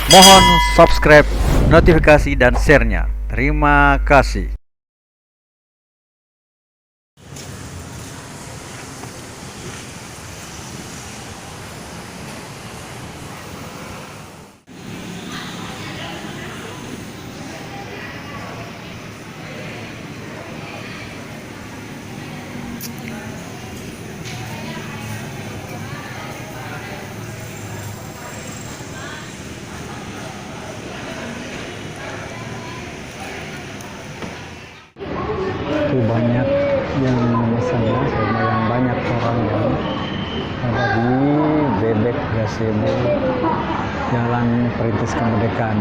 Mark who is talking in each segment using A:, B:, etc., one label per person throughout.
A: Mohon subscribe, notifikasi, dan share-nya. Terima kasih.
B: Itu banyak yang memesan ya, lumayan banyak orang yang ada di Bebek Gazebo Jalan Perintis Kemerdekaan.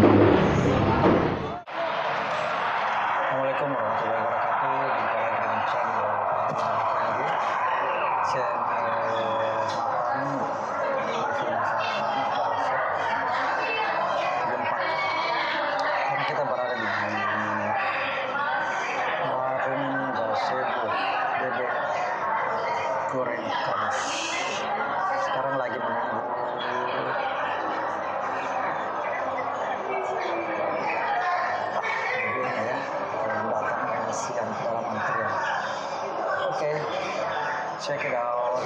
B: Assalamualaikum warahmatullahi wabarakatuh. Jumpa lagi dengan channel sekarang kita berada di warung Gazebo Bebek goreng keras. Sekarang lagi menunggu mobilnya ya, yang datang yang siang dalam antrian. Oke, check it out.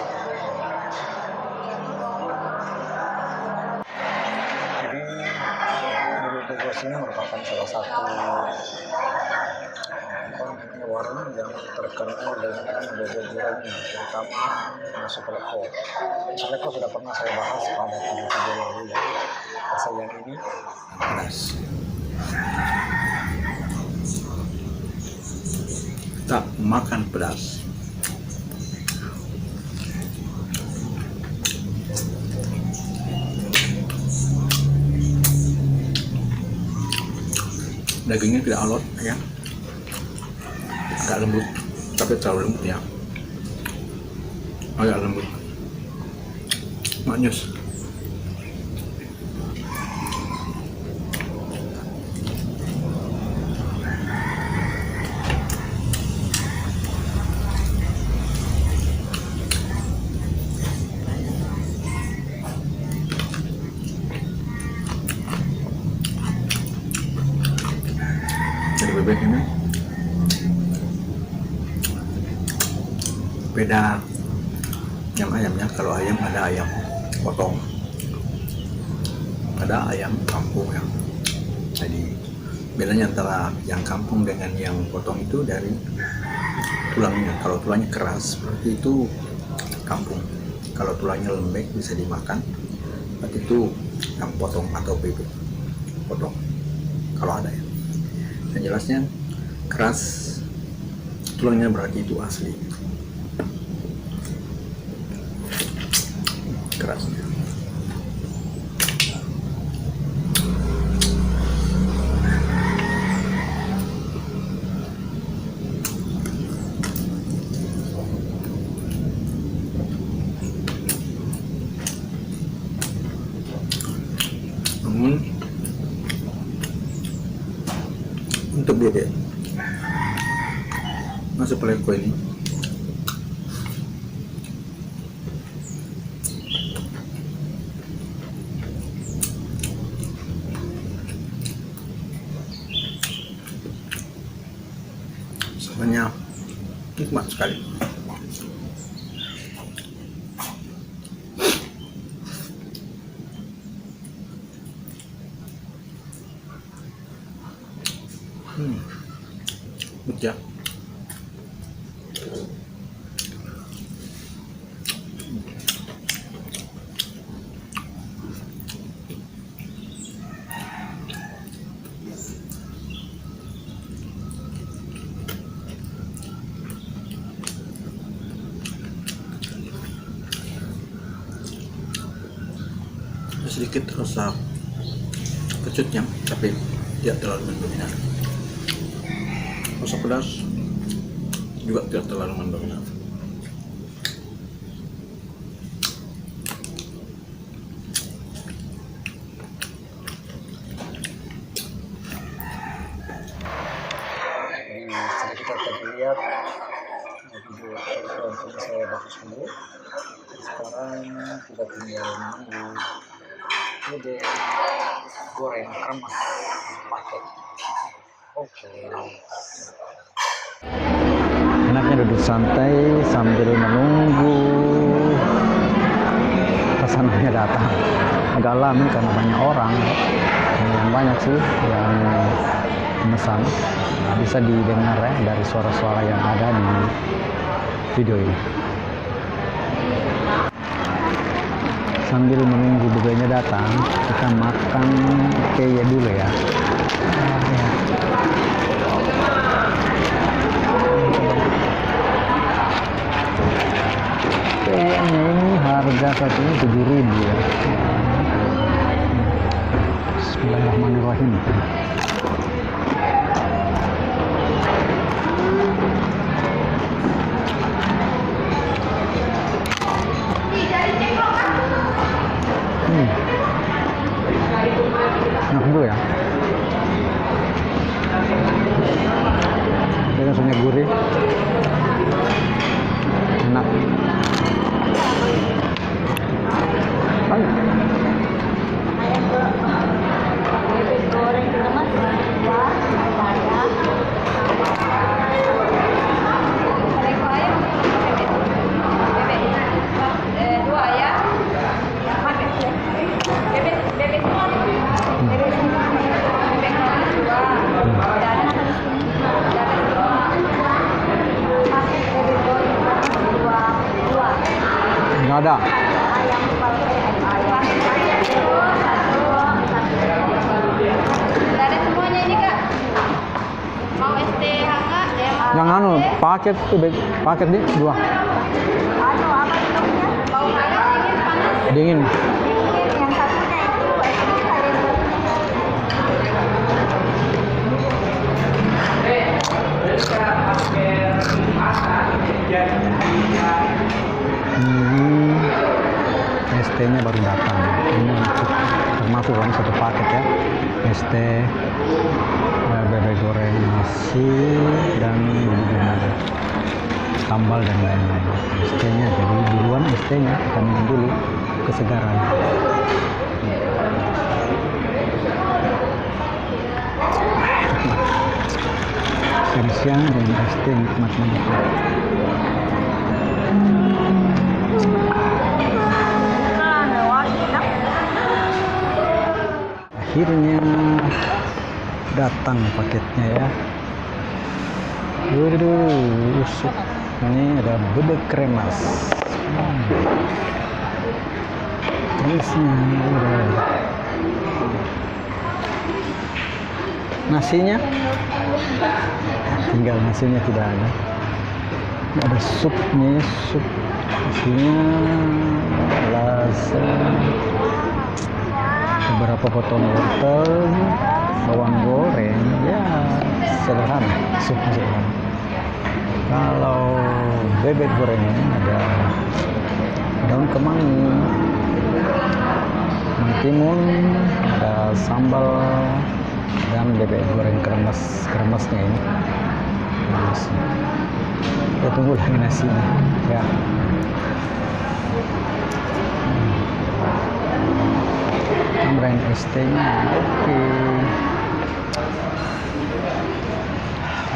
B: Jadi Bebek Gazebo ini merupakan salah satu warung yang terkenal dengan bebek gorengnya, terutama nasi peleko. Nasi peleko sudah pernah saya bahas pada video lalu ya. Asal yang ini pedas.
A: Tak makan pedas. Dagingnya tidak alot ya, agak lembut, tapi terlalu lembut ya, agak lembut, manis. Jadi bebek ini beda yang ayamnya. Kalau ayam ada ayam potong, ada ayam kampung ya. Jadi bedanya antara yang kampung dengan yang potong itu dari tulangnya. Kalau tulangnya keras berarti itu kampung, kalau tulangnya lembek bisa dimakan berarti itu yang potong atau bebek potong kalau ada ya. Yang jelasnya keras tulangnya berarti itu asli kerasnya. Namun untuk bebek nasi peleko ini sebenarnya nikmat sekali. Ya. Sedikit rasa kecutnya, tapi tidak terlalu mendominan. Rasa pedas juga tidak terlalu mendominan.
B: Jadi setelah kita tadi lihat video yang saya bahas dulu, sekarang kita tinggal menunggu bebek goreng kremes paket. Oke.
C: Enaknya duduk santai sambil menunggu pesanannya datang. Agak lama karena banyak orang, yang banyak sih yang memesan. Bisa didengar ya dari suara-suara yang ada di video ini. Sambil menunggu bebeknya datang, kita makan kaya dulu ya. Kayaknya ini harga satunya 7.000 ya. Bismillahirrahmanirrahim. Enak dulu ya. Dia rasanya gurih, enak.
D: Bebek goreng kremes dua ya. Bebek semua. Bebek kremes dua. Bebek goreng kremes dua.
C: Nggak ada.
D: Ada semuanya ini Kak. Mau ST hangat ya?
C: Yang anu paket tuh paket nih 2.
D: Anu apa bentuknya? Mau hangat dingin panas?
C: Dingin.
D: Dingin yang satunya itu
C: ST-nya baru datang. Ini termasuk kan satu paket ya. ST, bebek goreng, nasi, dan sambal dan lain-lain. ST-nya jadi duluan ST-nya kita minum dulu kesegaran. Siang dengan ST nikmat banget. Akhirnya datang paketnya ya. Waduh, ini ada bebek kremes. Terusnya nasinya, tinggal nasinya tidak ada. Ini ada supnya, sup isinya lasa, beberapa potong wortel, bawang goreng, ya sederhana, supnya sederhana. Kalau bebek goreng ini ada daun kemangi, mentimun, ada sambal, dan bebek goreng kremesnya ini. Nasi. Kita tunggu lagi nasinya ya. Tambahin ST-nya. Oke.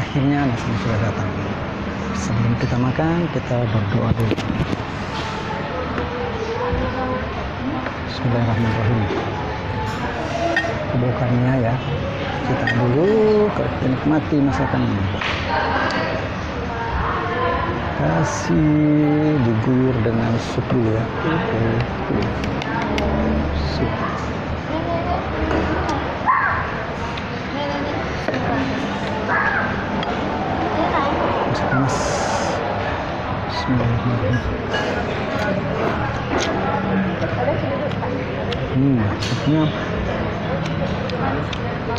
C: Akhirnya nasinya sudah datang. Sebelum kita makan, kita berdoa dulu. Bismillahirrahmanirrahim. Bukannya ya, kita dulu nikmati masakannya. Kasih diguyur dengan sup dulu ya. Oke. Sup. Masuk panas. Bismillahirrahmanirrahim. Supnya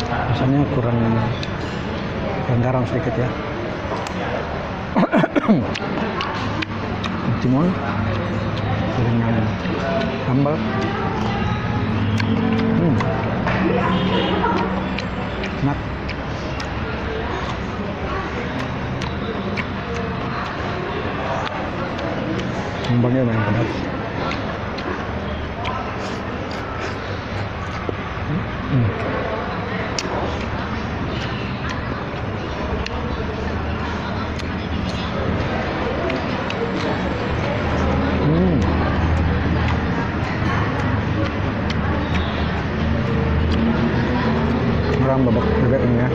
C: rasanya kurang garam sedikit ya. Timun dengan sambal. Enak. Sambalnya lumayan pedas. dalam bebek ini ya.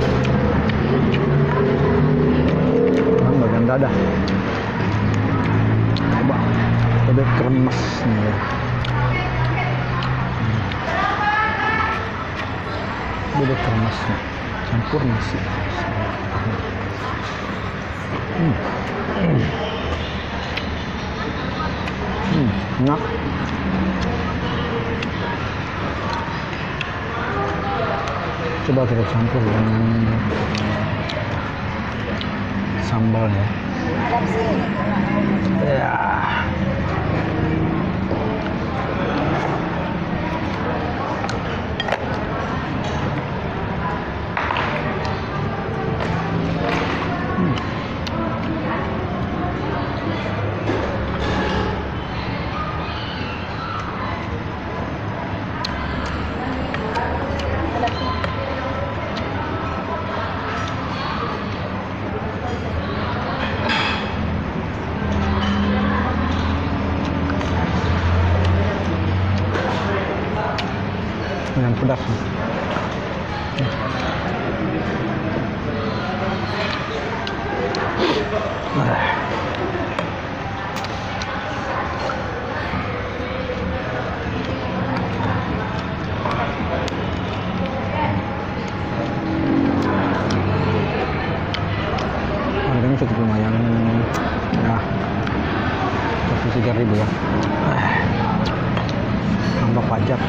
C: Dalam bagian dada. Coba bebek kremes nih ya. Bebek kremes nih. Campur nasi. Enak. Coba kita campur dengan sambalnya. Ya. Yang pedas. Harganya cukup lumayan ya, 3.000 ya, tambah pajak.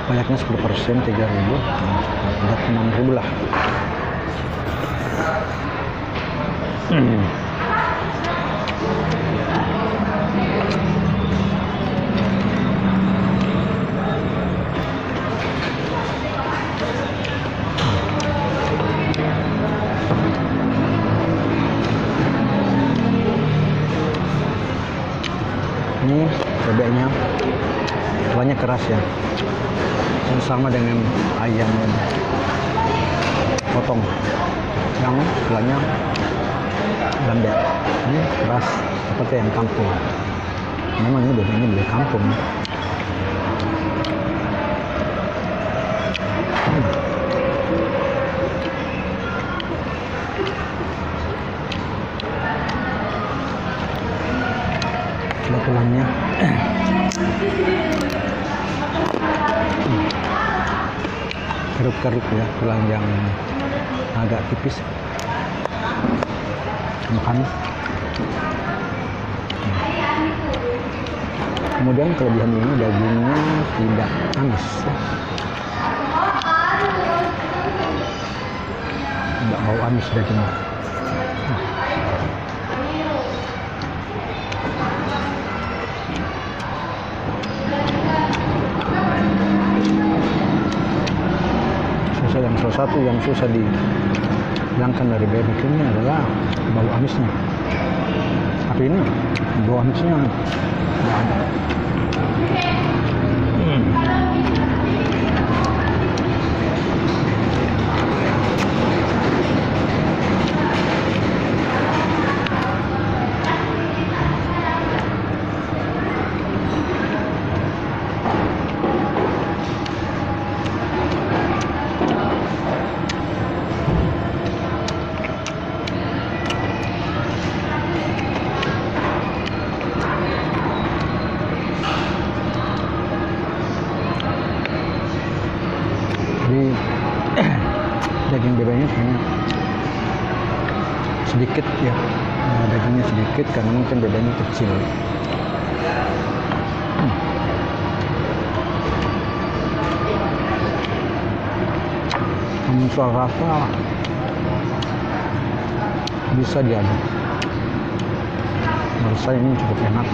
C: Pajaknya 10%, 3.000, buat 6.000 lah. Ini bebeknya banyak keras ya, yang sama dengan ayam potong yang tulangnya lembek. Ini keras seperti yang kampung. Memang ini bebeknya dari kampung. Coba tulangnya. Keruk-keruk ya, tulang yang agak tipis. Makan. Kemudian kelebihan ini dagingnya tidak amis. Tidak bau amis dagingnya. Yang salah satu yang susah dihilangkan dari bebek ini adalah bau amisnya. Tapi ini bau amisnya nggak ada. Daging bebeknya banyak sedikit ya, dagingnya sedikit karena mungkin bebeknya kecil. Soal rasa bisa diaduk. Menurut saya ini cukup enak.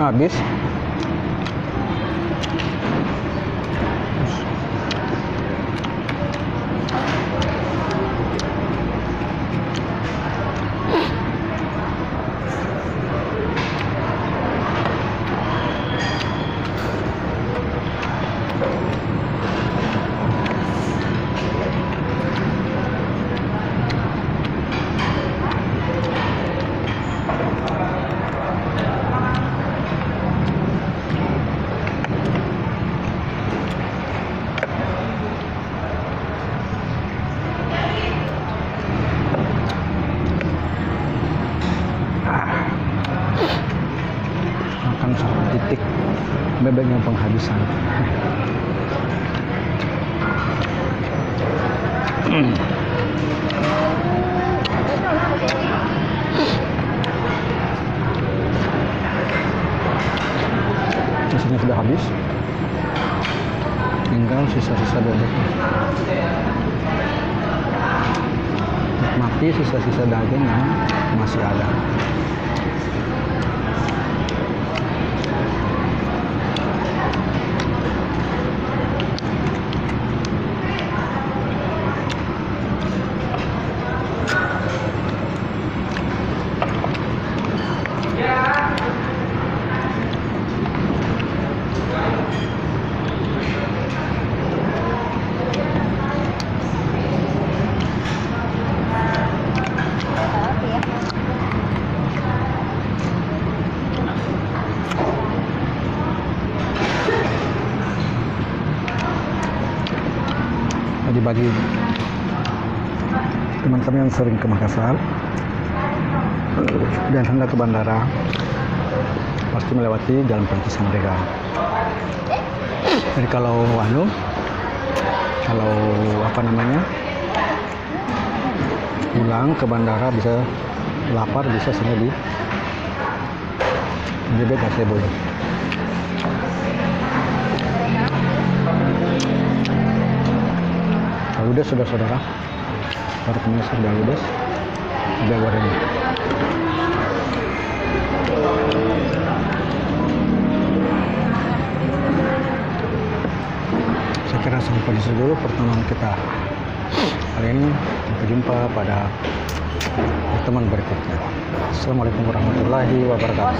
C: habis. Makan sampai titik bebeknya penghabisan. Nasinya sudah habis, tinggal sisa-sisa bebeknya. Nikmati sisa-sisa daging yang masih ada. Jadi bagi teman-teman yang sering ke Makassar dan hendak ke bandara, pasti melewati Jalan Perintis Merdeka. Jadi kalau pulang ke bandara bisa lapar, bisa sini di bebek gazebo. Udah saudara-saudara, para pemirsa udah ludes, udah goreng. Saya kira sampai di sini dulu pertemuan kita kali ini. Sampai jumpa pada pertemuan berikutnya. Assalamualaikum warahmatullahi wabarakatuh.